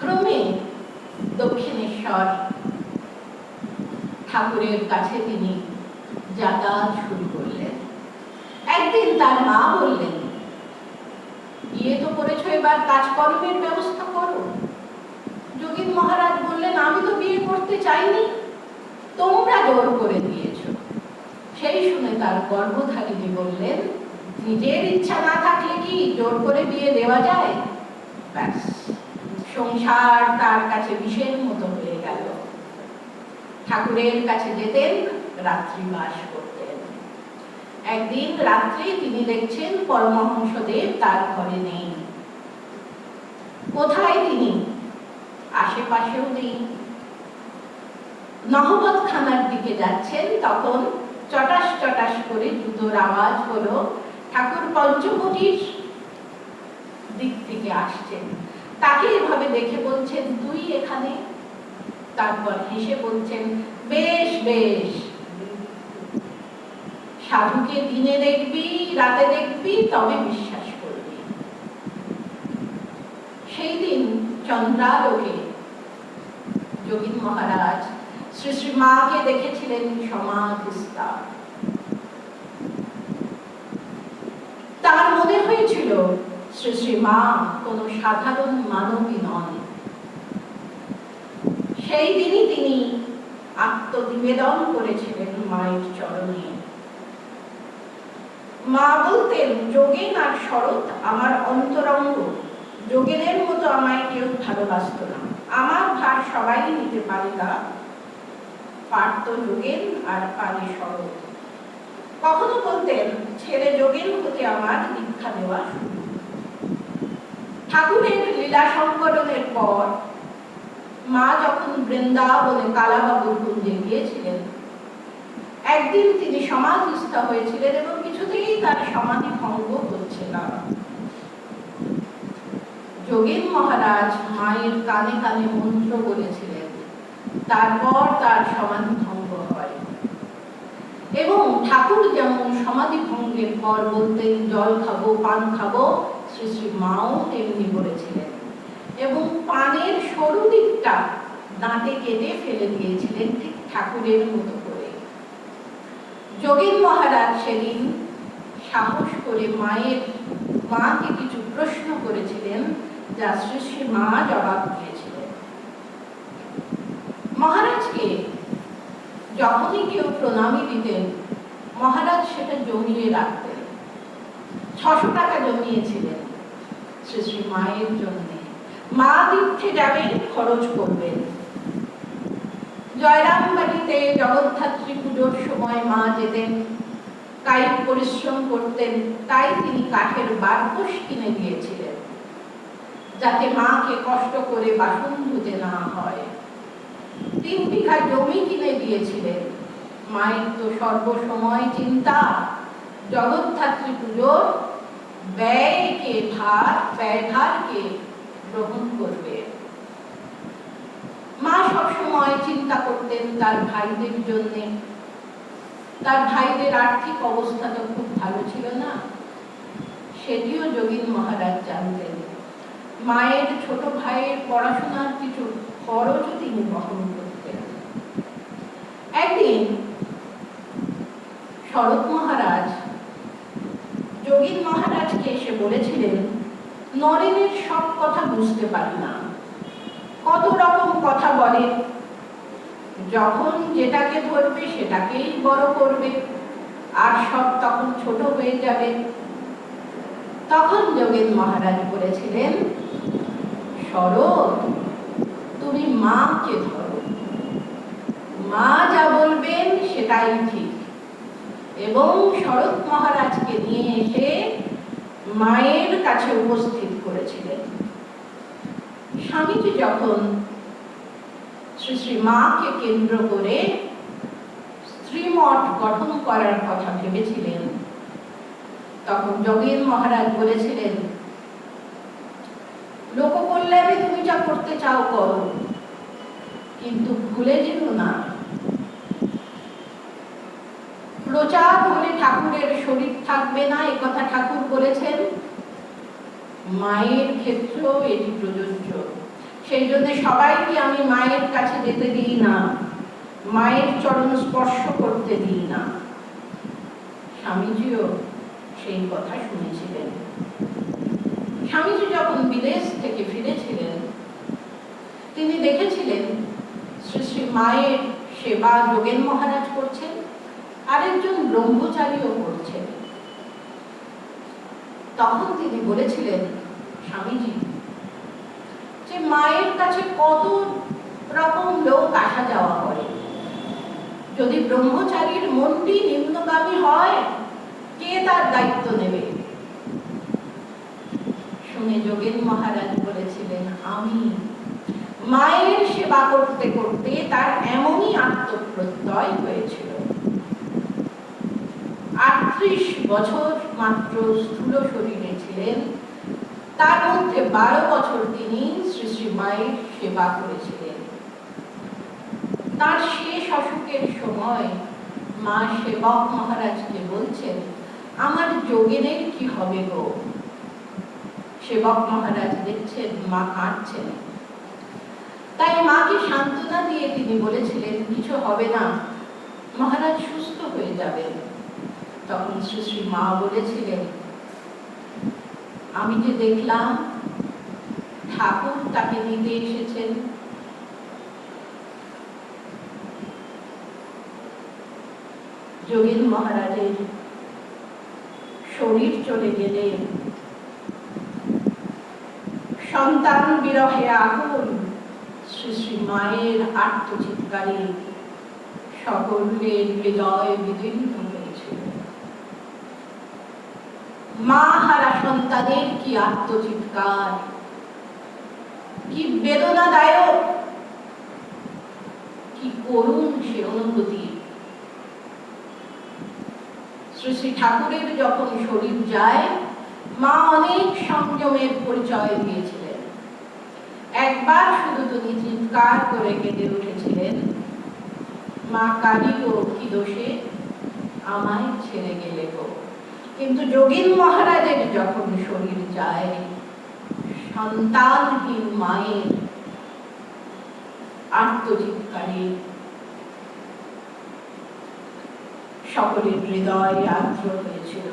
ক্রমে দক্ষিণেশ্বর ঠাকুরের কাছে তিনি যাতায়াত শুরু করলেন। একদিন তার মা বললেন বিয়ে তো করেছো, এবার কাজকর্মের ব্যবস্থা করো। যোগীন মহারাজ বললেন আমি তো বিয়ে করতে চাইনি, তোমরা জোর করে দিয়েছো। সেই শুনে তার গর্ভধারিণী বললেন নিজের ইচ্ছা না থাকলে কি জোর করে বিয়ে দেওয়া যায়? ব্যাস, সংসার তার কাছে বিষের মতো হয়ে গেল। ঠাকুরের কাছে যেতেন, রাত্রিবাস করতেন। একদিন রাত্রে তিনি দেখছেন পরমহংসদেব তার ঘরে নেই। কোথায় তিনি? আশেপাশেও নেই। নহবতখানার দিকে যাচ্ছেন, তখন চটাস চটাস করে জুতোর আওয়াজ হলো। ঠাকুর পঞ্চবটির দিক থেকে আসছেন। তাকে এভাবে দেখে বলছেন তুই এখানে? তারপর হেসে বলছেন বেশ বেশ, সাধুকে দিনে দেখবি রাতে দেখবি তবে বিশ্বাস করবি। সেই দিন চন্দ্রালোকে যোগীন মহারাজ শ্রী শ্রী মাকে দেখেছিলেন সমাধিস্থ। তার মনে হয়েছিল শ্রী শ্রী মা কোন সাধারণ মানবী নন। সেই দিনই তিনি আত্মনিবেদন করেছিলেন মায়ের চরণে। মা বলতেন যোগেন আর শরৎ আমার অন্তরঙ্গ, যোগেনের মতো আমায় কেউ ভালোবাসত না, আমার ভার সবাই নিতে পারে না, পারত যোগেন আর পারে শরৎ। কখনো বলতেন ছেলে যোগেন হতে আমার দীক্ষা দেওয়া শুরু। ঠাকুরের লীলা সংকলনের পর মা যখন বৃন্দাবনে কালাবাবুর কুঞ্জে গিয়েছিলেন, একদিন তিনি সমাধিস্থ হয়েছিলেন এবং কিছুতেই তার সমাধি ভঙ্গ হচ্ছে না। যোগীন মহারাজ মায়ের কানে কানে মন্ত্র বলেছিলেন, তারপর তার সমাধি ভঙ্গ হয়। এবং ঠাকুর যেমন সমাধি ভঙ্গের পর বলতেন জল খাবো পান খাবো, শ্রী শ্রী মাও তেমনি বলেছিলেন এবং পানের সরু দিকটা দাঁতে কেটে ফেলে দিয়েছিলেন ঠিক ঠাকুরের মতো করে। যোগীন মহারাজ সেদিন সাহস করে মাকে কিছু প্রশ্ন করেছিলেন, যা শ্রী শ্রী মা জবাব দিয়েছিলেন। মহারাজকে যখনই কেউ প্রণামী দিতেন, মহারাজ সেটা জমিয়ে রাখতেন। 600 টাকা জমিয়েছিলেন শ্রী শ্রী মায়ের জন্য। মা তীর্থে যাবেন, খরচ করবেন। জয়রামবাড়িতে জগদ্ধাত্রী পুজোর সময় মা যেতেন, কায়িক পরিশ্রম করতেন, তাই তিনি কাঠের বারকোশ কিনে দিয়েছিলেন যাতে মাকে কষ্ট করে বাসন ধুতে না হয়। 3 বিঘা জমি কিনে দিয়েছিলেন। মায়ের তো সর্বসময় চিন্তা জগদ্ধাত্রী পুজোর ব্যয়ভারকে গ্রহণ করবে। মা সবসময় চিন্তা করতেন তার ভাইদের জন্য। তার ভাইদের আর্থিক অবস্থা তো খুব ভালো ছিল না। সেটিও যোগীন মহারাজ জানতেন। মায়ের ছোট ভাইয়ের পড়াশোনার কিছু খরচও তিনি বহন করতেন। একদিন শরৎ মহারাজ যোগীন মহারাজকে এসে বলেছিলেন, নরেনের সব কথা বুঝতে পারি না, কত রকম কথা বলে, যখন যেটাকে ধরবে সেটাকেই বড় করবে, আর সব তখন ছোট হয়ে যাবে। তখন যোগীন মহারাজ বলেছিলেন, শরৎ, তুমি মাকে ধরো, মা যা বলবেন সেটাই ঠিক। এবং শরৎ মহারাজকে নিয়ে এসে মায়ের কাছে উপস্থিত করেছিলেন। স্বামীজি যখন শ্রী শ্রী মাকে কেন্দ্র করে স্ত্রীমঠ গঠন করার কথা ভেবেছিলেন, তখন যোগীন মহারাজ বলেছিলেন, লোককল্যাণে তুমি যা করতে চাও করো, কিন্তু ভুলে যেও না, প্রচার হলে ঠাকুরের শরীর থাকবে না, একথা ঠাকুর বলেছেন। মায়ের ক্ষেত্রেও এটি প্রযোজ্য। সেই জন্য সবাইকে আমি মায়ের কাছে যেতে দিই না, মায়ের চরণ স্পর্শ করতে দিই না। স্বামীজিও সেই কথা শুনেছিলেন। স্বামীজি যখন বিদেশ থেকে ফিরেছিলেন, তিনি দেখেছিলেন শ্রী শ্রী মায়ের সেবা যোগেন মহারাজ করছেন, আরেকজন ব্রহ্মচারীও করছেন। তখন তিনি বলেছিলেন, স্বামীজি, যে মায়ের কাছে কত রকম লোক আসা যাওয়া করে, যদি ব্রহ্মচারীর মনটি নিম্নগামী হয়, কে তার দায়িত্ব নেবে? শুনে যোগেন মহারাজ বলেছিলেন, আমি। মায়ের সেবা করতে করতে তার এমনই আত্মপ্রত্যয় হয়েছিল। 38 বছর মাত্র স্থূল শরীরে ছিলেন, তার মধ্যে 12 বছর তিনি শ্রী শ্রী মায়ের সেবা করেছিলেন। তার শেষ অসুখের সময় মা সেবক মহারাজকে বলছেন, আমার যোগেনের কি হবে গো? সেবক মহারাজ দেখছেন মা কাঁদছেন, তাই মাকে সান্ত্বনা দিয়ে তিনি বলেছিলেন, কিছু হবে না, মহারাজ সুস্থ হয়ে যাবেন। তখন শ্রী শ্রী মা বলেছিলেন, আমি যে দেখলাম ঠাকুর তাকে নিতে এসেছেন, যোগীন মহারাজের শরীর চলে গেলে সন্তান বিরহে আকুল শ্রী শ্রী মায়ের আর্তচিৎকারে সকলের হৃদয় বিদীর্ণ হয়েছিল। মা হারা সন্তানের কি আর্তচিৎকার, কি বেদনাদায়ক, কি করুণ সে অনুভূতি। শ্রী শ্রী ঠাকুরের যখন শরীর যায়, মা অনেক সংযমের পরিচয় দিয়েছিলেন। একবার শুধু তিনি চিৎকার করে কেঁদে উঠেছিলেন, মা কালী গো, কি দোষে আমায় ছেড়ে গেলে গো। কিন্তু যোগীন মহারাজের যখন শরীর যায়, সন্তানহীন মায়ের আর্তচিৎকারে সকলের হৃদয় আর্দ্র হয়েছিল।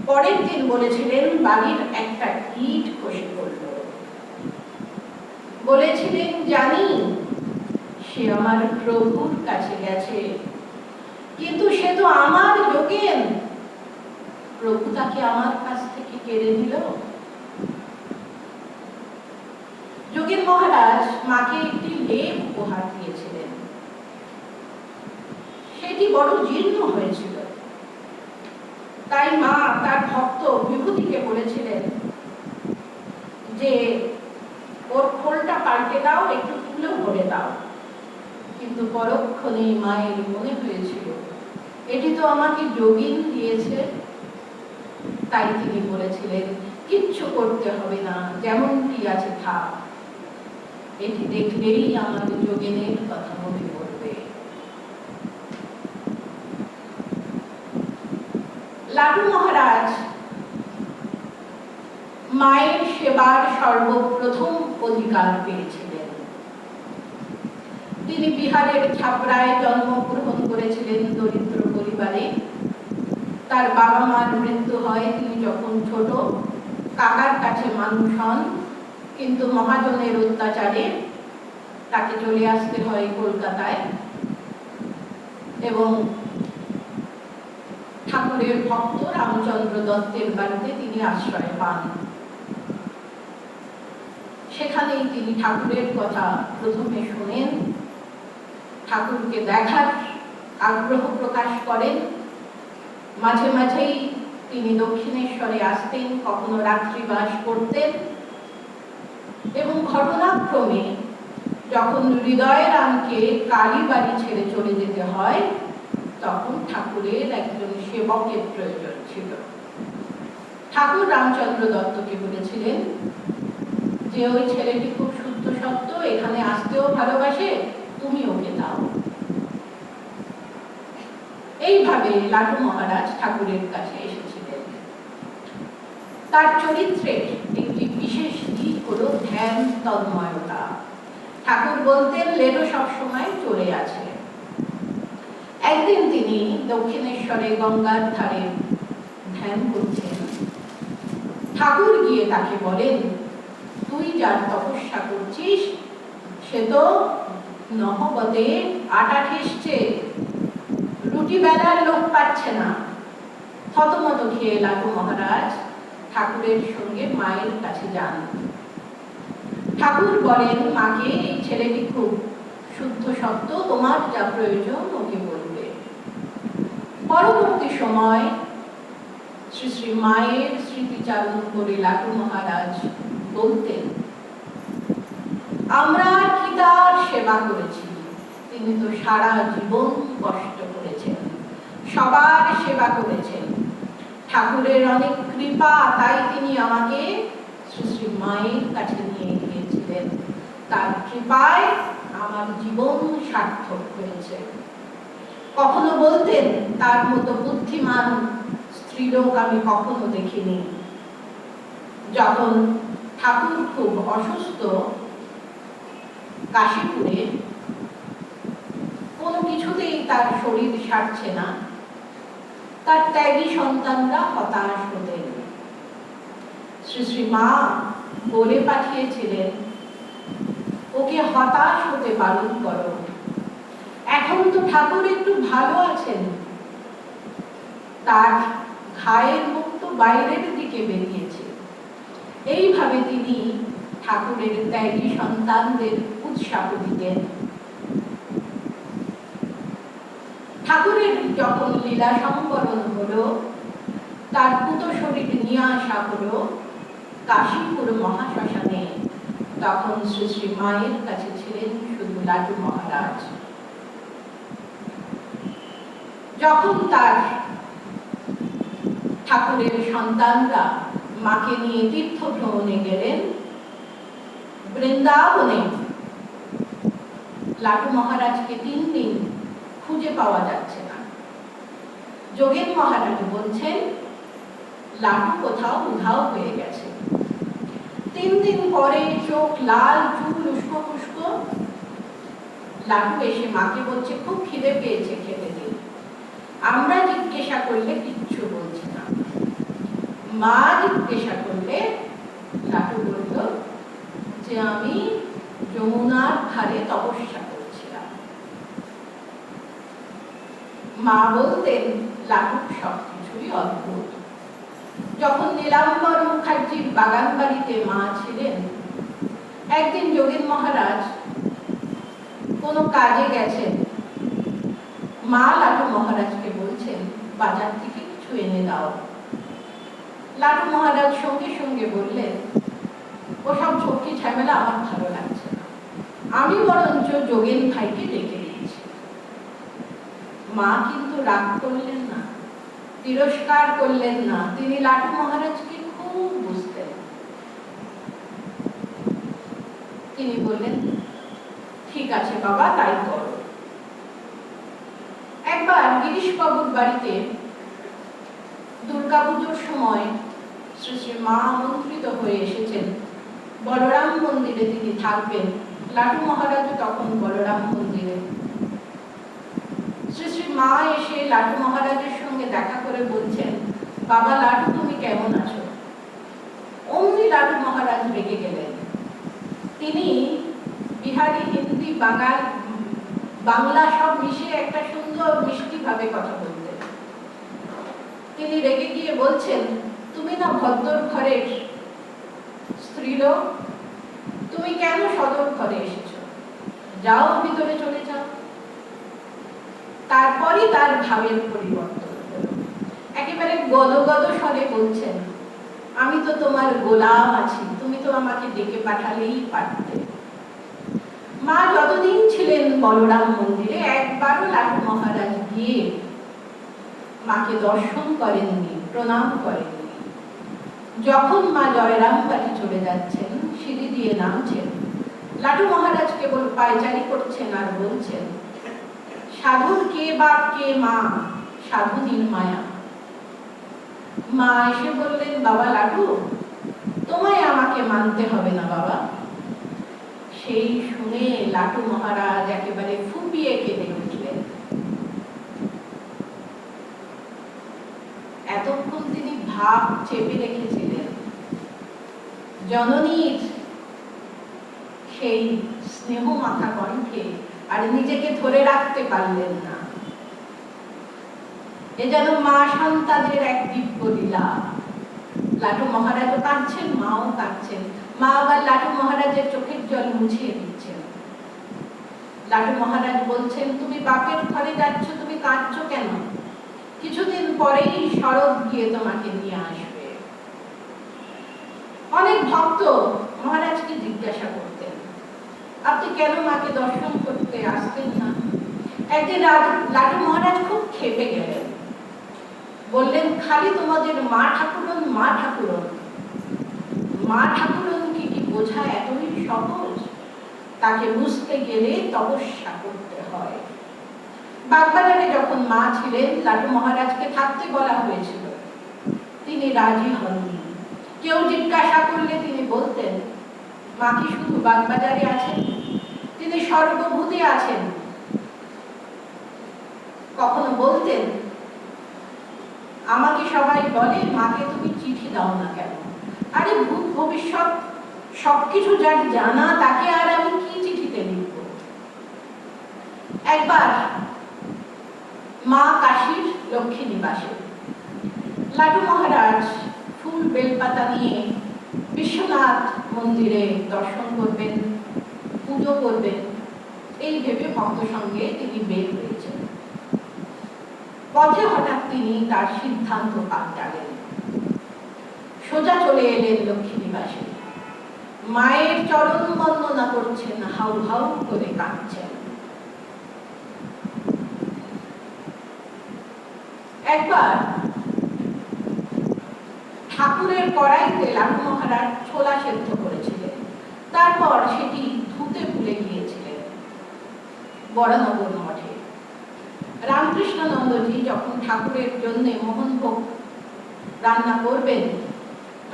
পরের দিন বলেছিলেন, বাড়ির একটা ইট খসে পড়ল। বলেছিলেন, জানি সে আমার প্রভুর কাছে গেছে, কিন্তু সে তো আমার যোগেন, প্রভু তাকে আমার কাছ থেকে কেড়ে নিল। যোগেন মহারাজ মাকে একটি লেপ উপহার দিয়েছিলেন, সেটি বড় জীর্ণ হয়েছিল। তাই মা তার ভক্ত বিভূতিকে বলেছিলেন যে ওর খোলটা পাল্টে দাও, একটু তুলে ভরে দাও। কিন্তু পরক্ষণে মায়ের মনে হয়েছিল, এটি তো আমাকে যোগীন দিয়েছে। তাই তিনি বলেছিলেন, কিচ্ছু করতে হবে না, যেমনটি আছে থাক, এটি দেখলেই আমার যোগেনের কথা মনে পড়বে। লাটু মহারাজ মায়ের সেবার সর্বপ্রথম অধিকার পেয়েছিলেন। তিনি বিহারের ছাপড়ায় জন্মগ্রহণ করেছিলেন দরিদ্র পরিবারে। তার বাবা মার মৃত্যু হয় তিনি যখন ছোট, কাকার কাছে মানুষ হন, কিন্তু মহাজনের অত্যাচারে তাকে চলে আসতে হয় কলকাতায় এবং ঠাকুরের ভক্ত রামচন্দ্র দত্তের বাড়িতে তিনি আশ্রয় পান। সেখানেই তিনি ঠাকুরের কথা প্রথমে শোনেন, ঠাকুরকে দেখার আগ্রহ প্রকাশ করেন। মাঝে মাঝেই তিনি দক্ষিণেশ্বরে আসতেন, কখনো রাত্রিবাস করতেন এবং ঘটনাক্রমে যখন হৃদয়রামকে কালীবাড়ি ছেড়ে চলে যেতে হয় তখন ঠাকুরের একজন সেবকের প্রয়োজন ছিল। ঠাকুর রামচন্দ্র দত্তকে বলেছিলেন যে ওই ছেলেটি খুব শুদ্ধ সত্য, এখানে আসতেও ভালোবাসে, তুমি ওকে দাও। এইভাবে লাটু মহারাজ ঠাকুরের কাছে এসেছিলেন। তার চরিত্রের একটি বিশেষ দিক হলো ধ্যান তন্ময়তা। ঠাকুর বলতেন লেডো সবসময় চলে আছে। একদিন তিনি দক্ষিণেশ্বরে গঙ্গার ধারে ধ্যান করছেন। ঠাকুর গিয়ে তাকে বলেন, তুই যার তপস্যা করছিস সে তো নহবতে আটা ঠেসছে, রুটি বেলার লোক পাচ্ছে না। থতমত খেয়ে লাটু মহারাজ ঠাকুরের সঙ্গে মায়ের কাছে যান। ঠাকুর বলেন মাকে, এই ছেলেটি খুব শুদ্ধ সত্য, তোমার যা প্রয়োজন ওকে বলবে। পরবর্তী সময় শ্রী শ্রী মায়ের স্মৃতিচারণ করে লাটু মহারাজ বলতেন, আমরা কি তার সেবা করেছি, তিনি তো সারা জীবন কষ্ট করেছেন, সবার সেবা করেছেন। ঠাকুরের অনেক কৃপা, তাই তিনি আমাকে শ্রী শ্রী মায়ের কাছে নিয়ে গিয়েছিলেন। তার কৃপায় আমার জীবন সার্থক হয়েছে। কখনো বলতেন, তার মতো বুদ্ধিমান স্ত্রীলোক আমি কখনো দেখিনি। যখন ঠাকুর খুব অসুস্থ কাশীপুরে, কোনো কিছুতেই তার শরীর সারছে না, তার ত্যাগী সন্তানরা হতাশ হতেন। শ্রী শ্রী মা বলে পাঠিয়েছিলেন, ওকে হতাশ হতে বারণ করো, এখন তো ঠাকুর একটু ভালো আছেন, তার ঘায়ের মুখ তো বাইরের দিকে বেরিয়েছে। এইভাবে তিনি ঠাকুরের ত্যাগী সন্তানদের উৎসাহ দিতেন। ঠাকুরের যখন লীলা সংবরণ হলো, তার পুত শরীর নিয়ে আসা হলো কাশীপুর মহাশ্মশানে, তখন শ্রী শ্রী মায়ের কাছে ছিলেন শুধু লাটু মহারাজ। যখন তার ঠাকুরের সন্তানরা মাকে নিয়ে তীর্থ ভ্রমণে গেলেন বৃন্দাবনে, লাটু মহারাজকে 3 দিন খুঁজে পাওয়া যাচ্ছে না। যোগেন মহারাজ বলছেন লাটু কোথাও উধাও হয়ে গেছে। 3 দিন পরে চোখ লাল, চুল উস্কো খুস্কো। লাটু এসে মাকে বলছে খুব খিদে পেয়েছে, খেতে দিন। আমরা জিজ্ঞাসা করলে কিচ্ছু বলছে না। মা জিজ্ঞাসা করলে লাটু বলল যে আমি যমুনার ধারে তপস্যা করছিলাম। মা বলতেন লাটুর সবকিছুই অদ্ভুত। যখন নীলাম্বর মুখার্জির বাগান বাড়িতে মা ছিলেন, একদিন যোগেন মহারাজ কোনো কাজে গেছেন। মা লাটু মহারাজকে বলছেন বাজার থেকে কিছু এনে দাও। লাটু মহারাজ সঙ্গে সঙ্গে বললেন ওসব ঝক্কি ঝামেলা আমার ভালো লাগছে না, আমি বরঞ্চ যোগেন ভাইকে ডেকে দিয়েছি। মা কিন্তু রাগ করলেন না, তিরস্কার করলেন না, তিনি লাটু মহারাজকে খুব বুঝতেন। তিনি বললেন ঠিক আছে বাবা, তাই করো। একবার গিরিশবাবুর বাড়িতে দুর্গাপুজোর সময় শ্রী শ্রী মা আমন্ত্রিত হয়ে এসেছেন, বলরাম মন্দিরে তিনি থাকবেন। লাটু মহারাজও তখন বলরাম মন্দিরে। শ্রী শ্রী মা এসে লাটু মহারাজের সঙ্গে দেখা করে বলছেন, বাবা লাটু তুমি কেমন আছো? অমনি লাটু মহারাজ রেগে গেলেন। তিনি বিহারি, হিন্দি, বাংলা সব মিশিয়ে একটা সুন্দর মিষ্টি ভাবে কথা বলতেন। তিনি রেগে গিয়ে বলছেন, তুমি না ভদ্র ঘরের স্ত্রীলোক, তুমি কেন সদর ঘরে এসেছো? যাও ভিতরে চলে যাও। তারপরই তার ভাবের পরিবর্তন হলো। একেবারে গদগদ স্বরে বলছেন, আমি তো তোমার গোলাম আছি, তুমি তো আমাকে ডেকে পাঠালেই পারতে। মা যতদিন ছিলেন বলরাম মন্দিরে একবারও লাটু মহারাজ গিয়ে মাকে দর্শন করেননি, প্রণাম করেননি। যখন মা জয়রামবাটি চলে যাচ্ছেন, সিঁড়ি দিয়ে নামছেন, লাটু মহারাজ কেবল পায়চারি করছেন আর বলছেন, সাধুর কে বাপ কে মা, সাধুনীর মায়া। মা এসে বললেন, বাবা লাটু, তোমায় আমাকে মানতে হবে না বাবা। সেই শুনে লাটু মহারাজ একেবারে ফুপিয়ে কেঁদে উঠলেন। এতক্ষণ তিনি ভাব চেপে রেখেছিলেন, জননীর সেই স্নেহ মাখা কণ্ঠে আর নিজেকে ধরে রাখতে পারলেন না। এ যেন মা সন্তানের এক দিব্য লীলা। লাটু মহারাজও কাঁদছেন, মাও কাঁদছেন। মা আবার লাটু মহারাজের চোখের জল মুছিয়ে দিচ্ছেন। লাটু মহারাজ বলছেন, তুমি বাপের ঘরে যাচ্ছ, তুমি কাঁদছো কেন? কিছুদিন পরেই শরৎ গিয়ে তোমাকে নিয়ে আসবে। অনেক ভক্ত মহারাজকে জিজ্ঞাসা করতেন, আপনি কেন মাকে দর্শন করতে আসতেন না? একদিন লাটু মহারাজ খুব ক্ষেপে গেলেন, বললেন, খালি তোমাদের মা ঠাকুরন মা ঠাকুরন। মা ঠাকুরন কি বোঝা এতই সহজ? তাকে বুঝতে গেলে তপস্যা করতে হয়। বাগবাজারে যখন মা ছিলেন, লাটু মহারাজকে থাকতে বলা হয়েছিল, তিনি রাজি হননি। কেউ জিজ্ঞাসা করলে তিনি বলতেন, মা কি শুধু বাগবাজারে আছেন? তিনি সর্বভূতে আছেন। কখনো বলতেন, আমাকে সবাই বলে, মাকে তুমি চিঠি দাও না কেন? আরে ভূত ভবিষ্যৎ সবকিছু যার জানা, তাকে আর আমি কি চিঠিতে লিখব? একবার মা কাশীর লক্ষ্মী নিবাসে লাটু মহারাজ ফুল বেলপাতা নিয়ে বিশ্বনাথ মন্দিরে দর্শন করবেন, পুজো করবেন, এই ভেবে ভক্ত সঙ্গে তিনি বের হয়েছেন। পথে হঠাৎ তিনি তার সিদ্ধান্ত পাল্টালেন, সোজা চলে এলেন লক্ষ্মী নিবাসে। মায়ের চরণ বন্দনা করছেন, হাউ হাউ করে কাঁদছেন। একবার ঠাকুরের কড়াইতে লাটু মহারাজ ছোলা সেদ্ধ করেছিলেন, তারপর সেটি ধুতে ভুলে গিয়েছিলেন বরানগর মঠে। রামকৃষ্ণানন্দজি যখন ঠাকুরের জন্য মোহনভোগ রান্না করবেন,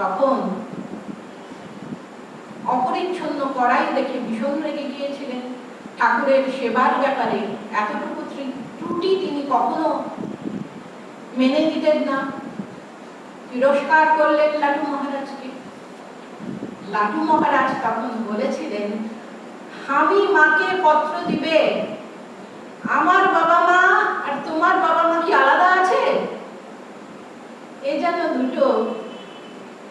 তখন অপরিচ্ছন্ন কড়াই দেখে ভীষণ রেগে গিয়েছিলেন। ঠাকুরের সেবার ব্যাপারে এতটুকু ত্রুটি তিনি কখনো মেনে নিতেন না। তিরস্কার করলেন লাটু মহারাজকে। লাটু মহারাজ তখন বলেছিলেন, আমি মাকে পত্র দিবে, আমার বাবা মা আর তোমার বাবা মা কি আলাদা আছে? এ যেন দুটো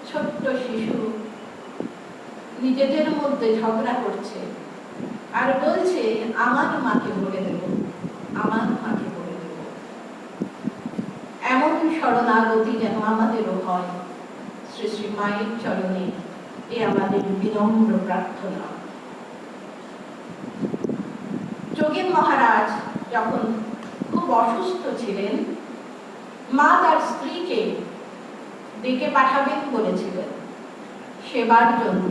ছোট্ট শিশু নিজেদের মধ্যে ঝগড়া করছে আর বলছে, আমার মাকে বলে দেব, আমার মাকে বলে দেব। এমন শরণাগতি যেন আমাদেরও হয় শ্রী শ্রী মায়ের চরণে, এ আমাদের বিনম্র প্রার্থনা। যোগেন মহারাজ যখন খুব অসুস্থ ছিলেন, মা তার স্ত্রীকে ডেকে পাঠাবেন বলেছিলেন সেবার জন্য।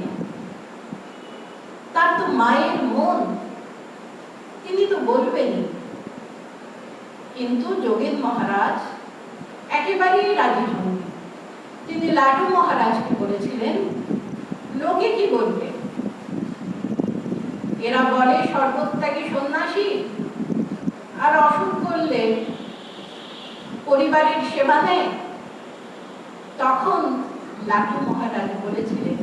তার তো মায়ের মন, তিনি তো বলবেনই, কিন্তু যোগেন মহারাজ একেবারেই রাজি হননি। তিনি লাটু মহারাজকে বলেছিলেন, লোকে কি বলবে? এরা বলে সর্বত্যাগী সন্ন্যাসী, আর অসুখ করলে পরিবারের সেবা নেয়। তখন লাটু মহারাজ বলেছিলেন,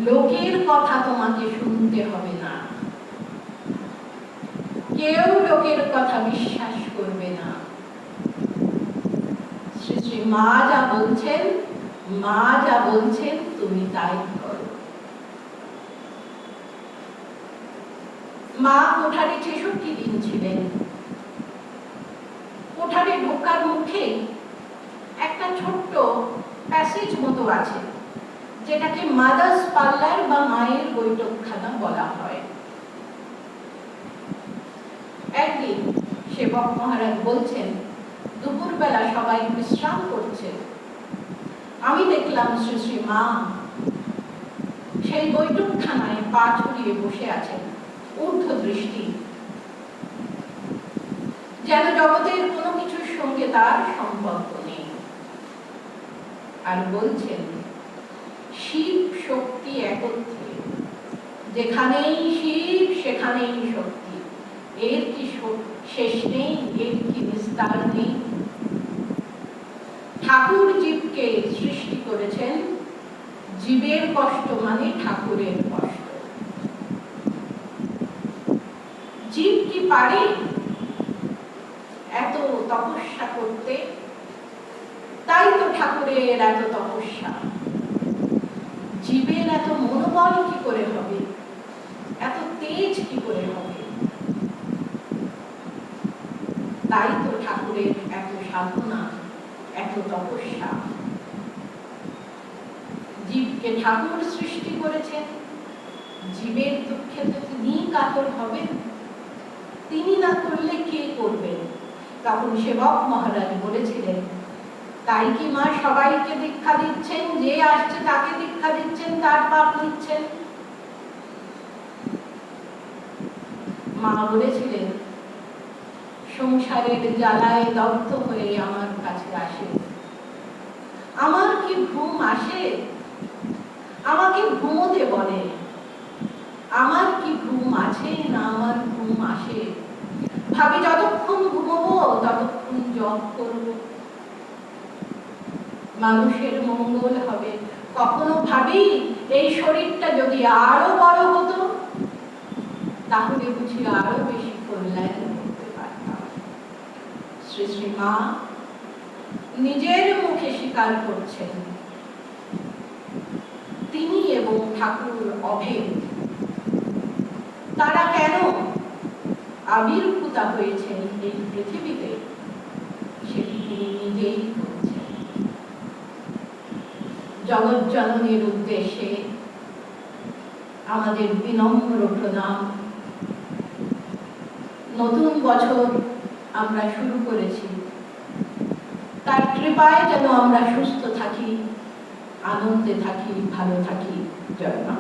লোকের কথা তোমাকে শুনতে হবে না, কেউ লোকের কথা বিশ্বাস করবে না। শ্রী শ্রী মা যা বলছেন তুমি তাই করো। মা কোঠারে ৬৬ দিন ছিলেন। কোঠারে ঢোকার মুখে একটা ছোট্ট প্যাসেজ মতো আছে, যেটাকে মাদার্স পার্লার বা মায়ের বৈঠকখানা বলা হয়। একদিন সেবক মহারাজ বলছেন, দুপুরবেলা সবাই বিশ্রাম করছে, আমি দেখলাম শ্রী শ্রী মা সেই বৈঠকখানায় পা ছড়িয়ে বসে আছেন, ঊর্ধ্ব দৃষ্টি, যেন জগতের কোনো কিছুর সঙ্গে তার সম্পর্ক নেই। আর বলছেন, শিব শক্তি একত্রে, যেখানেই শিব সেখানেই শক্তি, এর কি শেষ নেই, এর কি বিস্তার নেই। ঠাকুর জীবকে সৃষ্টি করেছেন, জীবের কষ্ট মানে ঠাকুরের কষ্ট। জীব কি পারে এত তপস্যা করতে? তাই তো ঠাকুরের এত তপস্যা। জীবের এত মনোবল কি করে হবে, এত তেজ কি করে হবে? তাই তো ঠাকুরের এত সাধনা, এত তপস্যা। জীবকে ঠাকুর সৃষ্টি করেছেন, জীবের দুঃখে তো তিনি কাতর হবেন, তিনি না করলে কে করবেন? তখন সেবক মহারাজ বলেছিলেন, তাই কি মা সবাইকে দীক্ষা দিচ্ছেন, যে আসছে তাকে দীক্ষা দিচ্ছেন, তার পাপ নিচ্ছেন? মা বলেছিলেন, সংসারের জ্বালায় দগ্ধ হয়ে আমার কাছে আসে, আমার কি ঘুম আসে? আমাকে ঘুমোতে বলে, আমার কি ঘুম আছে না আমার ঘুম আসে? ভাবি যতক্ষণ ঘুমবো ততক্ষণ জপ করব, মানুষের মঙ্গল হবে। কখনো ভাবি এই শরীরটা যদি আরো বড় হতো, তাহলে বুঝি আরো বেশি কল্যাণ করতে পারতাম। শ্রী শ্রী মা নিজের মুখে স্বীকার করছেন, তিনি এবং ঠাকুর অভেদ। তারা কেন আবির্ভূতা হয়েছেন এই পৃথিবীতে, সেটি তিনি নিজেই বলছেন। জগৎ জননীর উদ্দেশ্যে আমাদের বিনম্র প্রণাম। নতুন বছর আমরা শুরু করেছি, তার কৃপায় যেন আমরা সুস্থ থাকি, আনন্দে থাকি, ভালো থাকি। জয় মা।